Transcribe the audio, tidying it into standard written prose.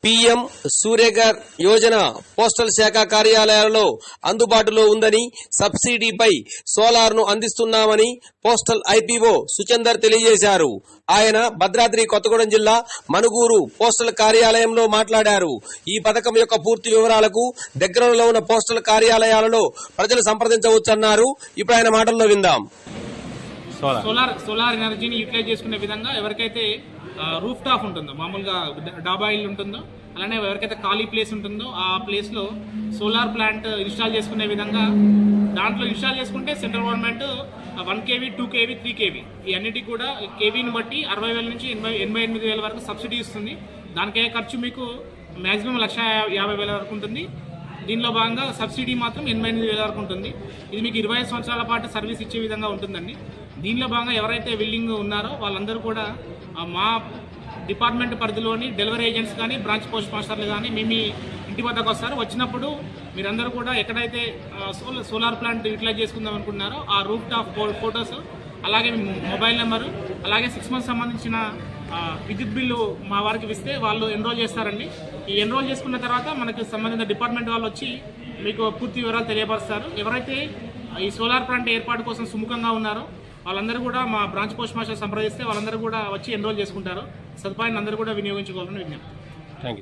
PM Surya Ghar Yojana postal శాఖ కార్యాలయాలలో అందుబాటులో ఉందని, సబ్సిడీపై సోలార్ ను అందిస్తున్నామని పోస్టల్ ఐపీఓ సుచందర్ తెలియజేశారు. ఆయన భద్రాద్రి కొత్తగూడెం జిల్లా మనుగూరు పోస్టల్ కార్యాలయంలో మాట్లాడారు. ఈ పథకం యొక్క పూర్తి వివరాలకు దగ్గరలో ఉన్న పోస్టల్ కార్యాలయాలలో ప్రజలు సంప్రదించవచ్చన్నారు. ఇప్పుడు ఆయన మాటల్లో విందాం. సోలార్ ఎనర్జీని యూటిలైజ్ చేసుకునే విధంగా ఎవరికైతే రూఫ్ టాప్ ఉంటుందో, మామూలుగా డాబా ఇల్లు ఉంటుందో, అలానే ఎవరికైతే ఖాళీ ప్లేస్ ఉంటుందో ఆ ప్లేస్లో సోలార్ ప్లాంట్ ఇన్స్టాల్ చేసుకునే విధంగా దాంట్లో ఇన్స్టాల్ చేసుకుంటే central government 1 kV, 2 kV, 3 kV ఈ అన్నిటికి కూడా కేవీని బట్టి 60,000 నుంచి 88,000 వరకు సబ్సిడీ ఇస్తుంది. దానికే ఖర్చు మీకు మ్యాక్సిమం 1,50,000 వరకు ఉంటుంది. దీనిలో భాగంగా సబ్సిడీ మాత్రం 88,000 వరకు ఉంటుంది. ఇది మీకు 25 సంవత్సరాల పాటు సర్వీస్ ఇచ్చే విధంగా ఉంటుందండి. దీనిలో భాగంగా ఎవరైతే విల్లింగ్ ఉన్నారో వాళ్ళందరూ కూడా మా డిపార్ట్మెంట్ పరిధిలోని డెలివరీ ఏజెంట్స్ కానీ, బ్రాంచ్ పోస్ట్ మాస్టర్లు కానీ మీ ఇంటి వద్దకు వస్తారు. వచ్చినప్పుడు మీరందరూ కూడా ఎక్కడైతే సోలార్ ప్లాంట్ యూటిలైజ్ చేసుకుందాం అనుకుంటున్నారో ఆ రూఫ్ టాప్ ఫొటోస్, అలాగే మొబైల్ నెంబరు, అలాగే 6 months సంబంధించిన విద్యుత్ బిల్లు మా వారికి ఇస్తే వాళ్ళు ఎన్రోల్ చేస్తారండి. ఈ ఎన్రోల్ చేసుకున్న తర్వాత మనకు సంబంధించిన డిపార్ట్మెంట్ వాళ్ళు వచ్చి మీకు పూర్తి వివరాలు తెలియపరుస్తారు. ఎవరైతే ఈ సోలార్ ప్లాంట్ ఏర్పాటు కోసం సుముఖంగా ఉన్నారో వాళ్ళందరూ కూడా మా బ్రాంచ్ పోస్ట్ మాస్టర్ సంప్రదిస్తే వాళ్ళందరూ కూడా వచ్చి ఎన్రోల్ చేసుకుంటారు. సదుపాయాన్ని అందరూ కూడా వినియోగించుకోవాలని విజ్ఞప్తి.